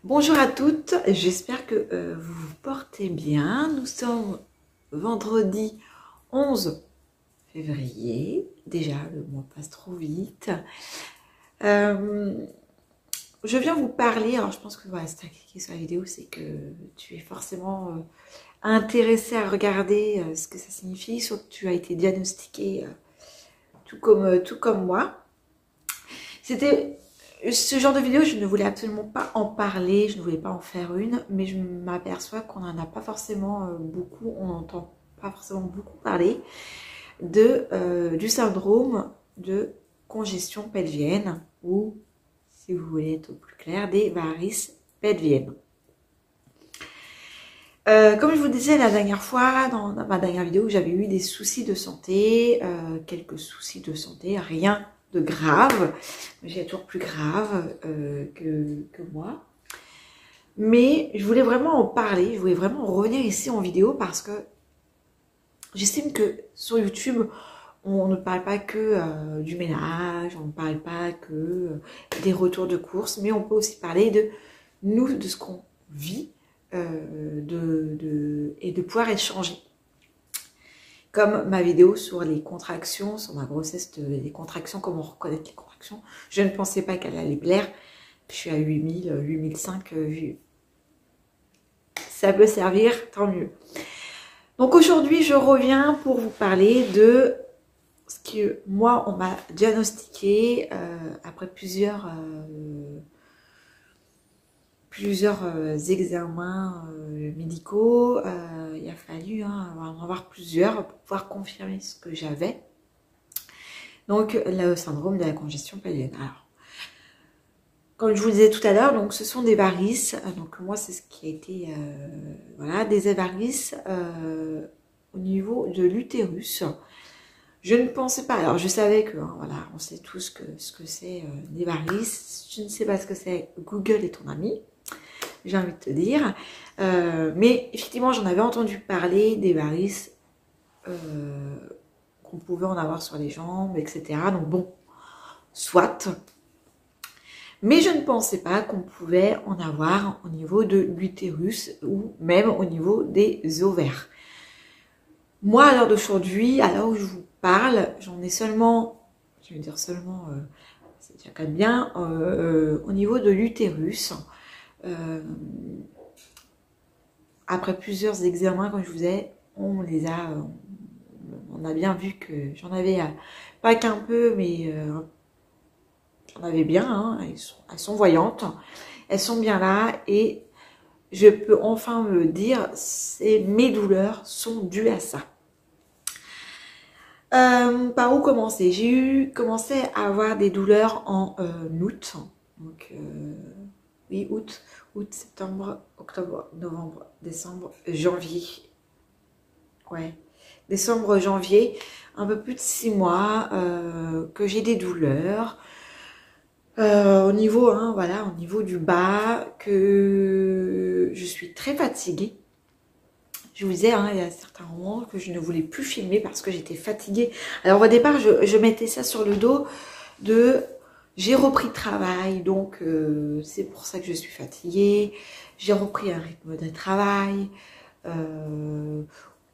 Bonjour à toutes, j'espère que vous vous portez bien. Nous sommes vendredi 11 février. Déjà, le mois passe trop vite. Je viens vous parler, alors je pense que voilà, si tu as cliqué sur la vidéo, c'est que tu es forcément intéressé à regarder ce que ça signifie, soit que tu as été diagnostiqué tout comme moi. C'était ce genre de vidéo, je ne voulais absolument pas en parler, je ne voulais pas en faire une, mais je m'aperçois qu'on n'en a pas forcément beaucoup, on n'entend pas forcément beaucoup parler du syndrome de congestion pelvienne, ou, si vous voulez être au plus clair, des varices pelviennes. Comme je vous disais la dernière fois, dans ma dernière vidéo, j'avais eu des soucis de santé, quelques soucis de santé, rien de grave, j'ai toujours plus grave que moi. Mais je voulais vraiment en parler, je voulais vraiment revenir ici en vidéo parce que j'estime que sur YouTube, on ne parle pas que du ménage, on ne parle pas que des retours de course, mais on peut aussi parler de nous, de ce qu'on vit et de pouvoir échanger. Comme ma vidéo sur les contractions, sur ma grossesse, les contractions, comment reconnaître les contractions. Je ne pensais pas qu'elle allait plaire. Je suis à 8000, 8005 vues. Ça peut servir, tant mieux. Donc aujourd'hui, je reviens pour vous parler de ce que moi, on m'a diagnostiqué après plusieurs examens médicaux. Il a fallu en avoir plusieurs pour pouvoir confirmer ce que j'avais. Donc, le syndrome de la congestion pelvienne. Alors, comme je vous le disais tout à l'heure, donc ce sont des varices. Donc, moi, c'est ce qui a été, voilà, des varices au niveau de l'utérus. Je ne pensais pas, alors je savais que, voilà, on sait tous ce que c'est des varices. Je ne sais pas ce que c'est, Google est ton ami, j'ai envie de te dire. Mais effectivement, j'en avais entendu parler des varices qu'on pouvait en avoir sur les jambes, etc. Donc bon, soit. Mais je ne pensais pas qu'on pouvait en avoir au niveau de l'utérus ou même au niveau des ovaires. Moi, à l'heure d'aujourd'hui, à l'heure où je vous parle, j'en ai seulement, je vais dire seulement, c'est déjà quand même bien, au niveau de l'utérus. Après plusieurs examens, comme je vous ai, on a bien vu que j'en avais pas qu'un peu, mais j'en avais bien, hein, elles sont voyantes, elles sont bien là et je peux enfin me dire mes douleurs sont dues à ça. Par où commencer? J'ai commencé à avoir des douleurs en août, donc oui, août, septembre, octobre, novembre, décembre, janvier. Ouais, décembre, janvier, un peu plus de 6 mois que j'ai des douleurs. Au niveau, voilà, au niveau du bas, que je suis très fatiguée. Je vous disais, il y a certains moments que je ne voulais plus filmer parce que j'étais fatiguée. Alors au départ, je mettais ça sur le dos de j'ai repris le travail, donc c'est pour ça que je suis fatiguée. J'ai repris un rythme de travail.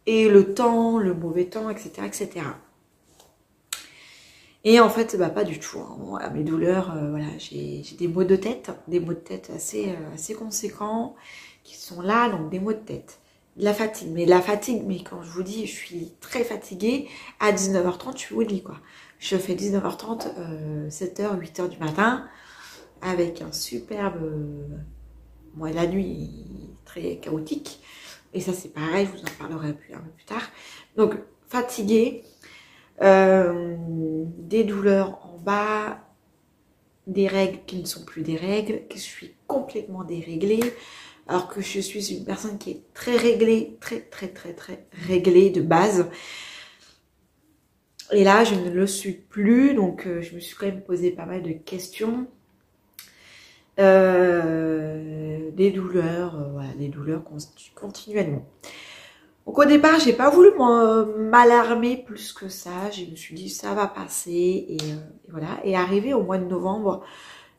Et le temps, le mauvais temps, etc. etc. Et en fait, pas du tout. Voilà, mes douleurs, voilà, j'ai des maux de tête assez conséquents qui sont là, donc des maux de tête. De la fatigue, mais quand je vous dis, je suis très fatiguée, à 19h30, je suis au lit, quoi. Je fais 19h30, 7h, 8h du matin, avec un superbe... moi, la nuit, très chaotique. Et ça, c'est pareil, je vous en parlerai un peu plus tard. Donc, fatiguée, des douleurs en bas, des règles qui ne sont plus des règles, que je suis complètement déréglée, alors que je suis une personne qui est très réglée, très réglée de base. Et là, je ne le suis plus, donc je me suis quand même posé pas mal de questions. Des douleurs, voilà, des douleurs continuellement. Donc au départ, j'ai pas voulu m'alarmer plus que ça. Je me suis dit ça va passer et voilà. Et arrivé au mois de novembre,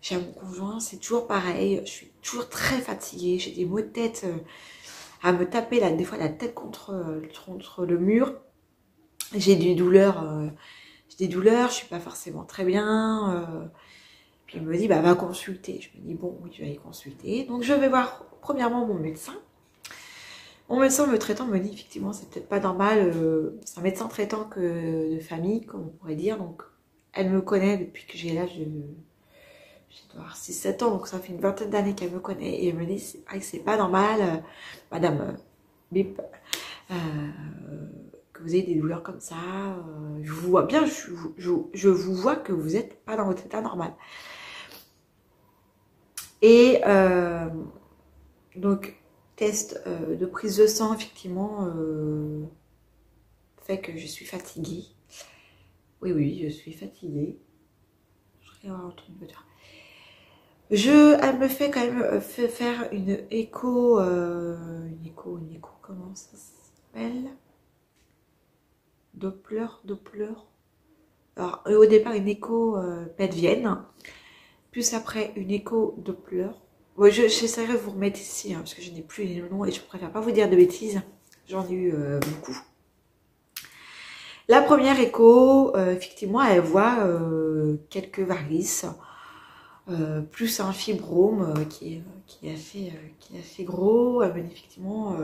J'ai mon conjoint, c'est toujours pareil. Je suis toujours très fatiguée. J'ai des maux de tête à me taper là, des fois la tête contre le mur. J'ai des douleurs. Je suis pas forcément très bien. Puis il me dit, bah va consulter. Je me dis, bon, oui, je vais aller consulter. Donc je vais voir premièrement mon médecin. Mon médecin me traitant me dit, effectivement, c'est peut-être pas normal. C'est un médecin traitant de famille, comme on pourrait dire. Donc elle me connaît depuis que j'ai l'âge de... Je dois avoir 6-7 ans, donc ça fait une vingtaine d'années qu'elle me connaît. Et elle me dit, c'est pas normal, madame Bip, que vous ayez des douleurs comme ça. Je vous vois bien, je vous vois que vous n'êtes pas dans votre état normal. Et donc, test de prise de sang, effectivement, fait que je suis fatiguée. Oui, je suis fatiguée. Je serais en train de me dire. Elle me fait quand même faire une écho, comment ça s'appelle? Doppler. Alors, au départ, une écho pelvienne, plus après, une écho Doppler. Ouais, j'essaierai de vous remettre ici, hein, parce que je n'ai plus les noms et je préfère pas vous dire de bêtises. J'en ai eu beaucoup. La première écho, effectivement, elle voit quelques varices. Plus un fibrome qui est assez gros. Elle me dit effectivement,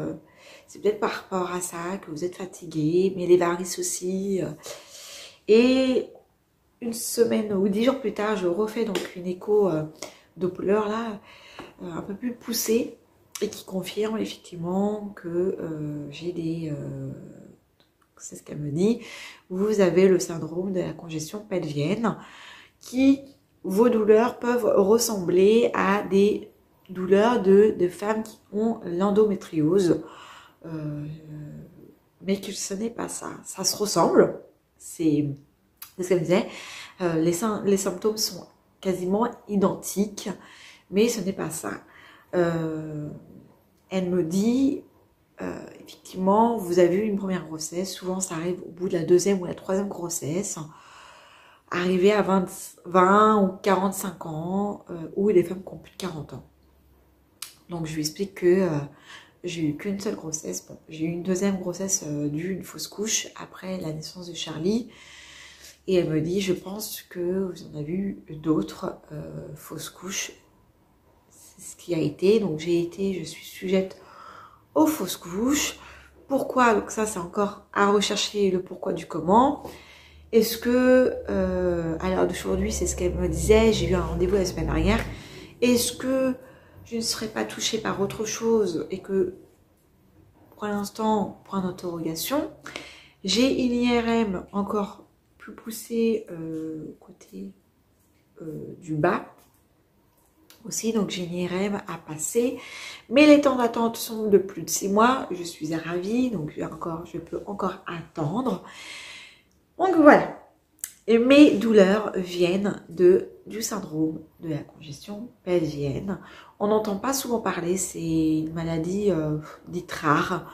c'est peut-être par rapport à ça que vous êtes fatigué, mais les varices aussi. Et une semaine ou 10 jours plus tard, je refais donc une écho Doppler là, un peu plus poussée et qui confirme effectivement que j'ai des... c'est ce qu'elle me dit, vous avez le syndrome de la congestion pelvienne qui... Vos douleurs peuvent ressembler à des douleurs de femmes qui ont l'endométriose. Mais que ce n'est pas ça. Ça se ressemble. C'est ce qu'elle me disait. Les symptômes sont quasiment identiques. Mais ce n'est pas ça. Elle me dit, effectivement, vous avez eu une première grossesse. Souvent, ça arrive au bout de la deuxième ou la troisième grossesse. Arrivé à 20 ou 45 ans, ou des femmes qui ont plus de 40 ans. Donc je lui explique que j'ai eu qu'une seule grossesse. Bon, j'ai eu une deuxième grossesse due une fausse couche après la naissance de Charlie. Et elle me dit, je pense que vous en avez eu d'autres fausses couches. C'est ce qui a été. Donc je suis sujette aux fausses couches. Pourquoi? Donc ça c'est encore à rechercher le pourquoi du comment. Est-ce que, à l'heure d'aujourd'hui, c'est ce qu'elle me disait, j'ai eu un rendez-vous la semaine dernière, est-ce que je ne serais pas touchée par autre chose et que, pour l'instant, point d'interrogation, j'ai une IRM encore plus poussée côté du bas aussi, donc j'ai une IRM à passer, mais les temps d'attente sont de plus de 6 mois, je suis ravie, donc je peux encore attendre. Donc voilà, et mes douleurs viennent du syndrome de la congestion pelvienne. On n'entend pas souvent parler, c'est une maladie dite rare.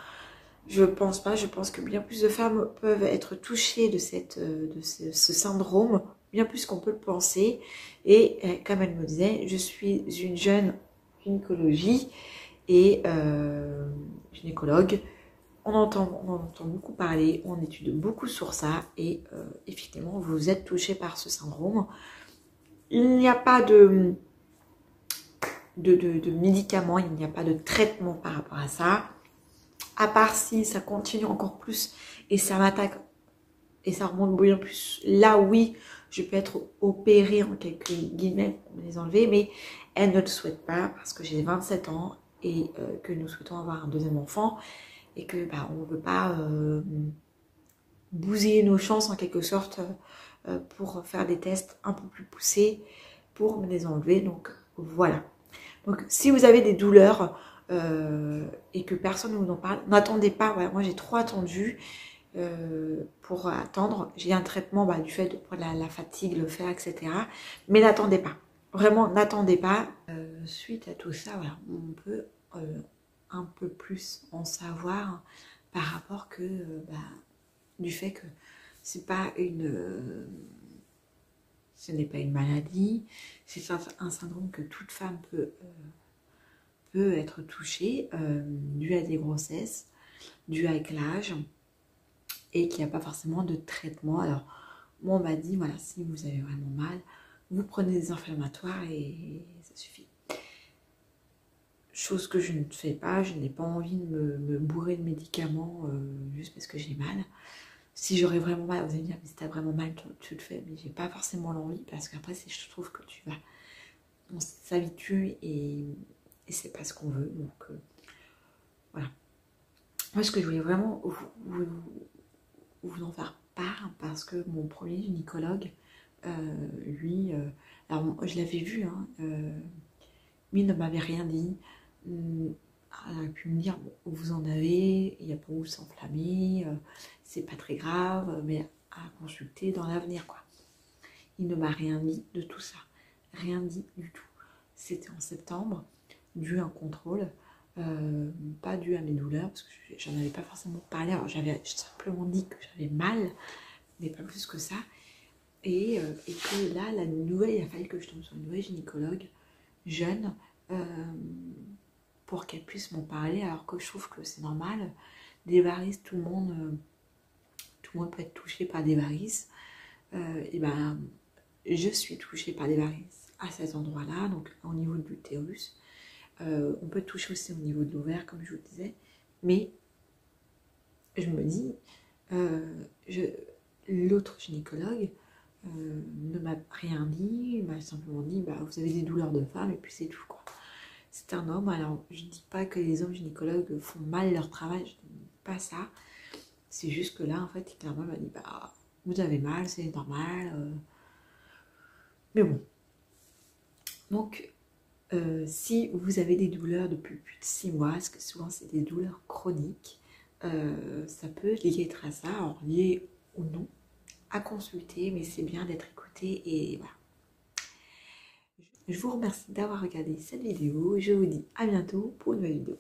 Je pense pas, je pense que bien plus de femmes peuvent être touchées de ce syndrome, bien plus qu'on peut le penser. Et comme elle me disait, je suis une jeune gynécologie et gynécologue. On entend beaucoup parler, on étudie beaucoup sur ça et effectivement, vous êtes touché par ce syndrome. Il n'y a pas de médicaments, il n'y a pas de traitement par rapport à ça. À part si ça continue encore plus et ça m'attaque et ça remonte bien plus. Là, oui, je peux être opérée en quelques guillemets pour me les enlever, mais elle ne le souhaite pas parce que j'ai 27 ans et que nous souhaitons avoir un deuxième enfant. Et que bah, on ne veut pas bousiller nos chances en quelque sorte pour faire des tests un peu plus poussés pour me les enlever. Donc voilà. Donc si vous avez des douleurs et que personne ne vous en parle, n'attendez pas. Voilà, moi j'ai trop attendu pour attendre. J'ai un traitement du fait de la fatigue, le fer, etc. Mais n'attendez pas. Vraiment, n'attendez pas. Suite à tout ça, voilà, on peut un peu plus en savoir par rapport du fait que c'est pas ce n'est pas une maladie, c'est un syndrome que toute femme peut être touchée, dû à des grossesses, dû avec l'âge, et qu'il n'y a pas forcément de traitement. Alors, moi, on m'a dit, voilà, si vous avez vraiment mal, vous prenez des inflammatoires et ça suffit. Chose que je ne fais pas, je n'ai pas envie de me bourrer de médicaments juste parce que j'ai mal. Si j'aurais vraiment mal, vous allez me dire, mais si t'as vraiment mal, tu le fais, mais j'ai pas forcément l'envie parce qu'après, je trouve que on s'habitue et c'est pas ce qu'on veut. Donc voilà. Moi, ce que je voulais vraiment vous en faire part parce que mon premier gynécologue, lui, alors je l'avais vu, hein, lui ne m'avait rien dit. Elle aurait pu me dire, bon, vous en avez, il n'y a pas où s'enflammer, c'est pas très grave, mais à consulter dans l'avenir, quoi. Il ne m'a rien dit de tout ça, rien dit du tout. C'était en septembre, dû à un contrôle, pas dû à mes douleurs, parce que j'en avais pas forcément parlé, alors j'avais simplement dit que j'avais mal, mais pas plus que ça, et que là, la nouvelle, il a fallu que je tombe sur une nouvelle gynécologue, jeune, pour qu'elle puisse m'en parler, alors que je trouve que c'est normal. Des varices, tout le monde peut être touché par des varices. Et ben, je suis touchée par des varices à cet endroit-là, donc au niveau de l'utérus. On peut toucher aussi au niveau de l'ovaire, comme je vous disais. Mais je me dis, l'autre gynécologue ne m'a rien dit, il m'a simplement dit, bah, vous avez des douleurs de femme, et puis c'est tout, quoi. C'est un homme, alors je ne dis pas que les hommes gynécologues font mal leur travail, je ne dis pas ça. C'est juste que là, en fait, clairement, il m'a dit, bah, vous avez mal, c'est normal. Mais bon. Donc, si vous avez des douleurs depuis plus de 6 mois, parce que souvent c'est des douleurs chroniques, ça peut lier à ça, alors lié ou non, à consulter, mais c'est bien d'être écouté et voilà. Je vous remercie d'avoir regardé cette vidéo. Je vous dis à bientôt pour une nouvelle vidéo.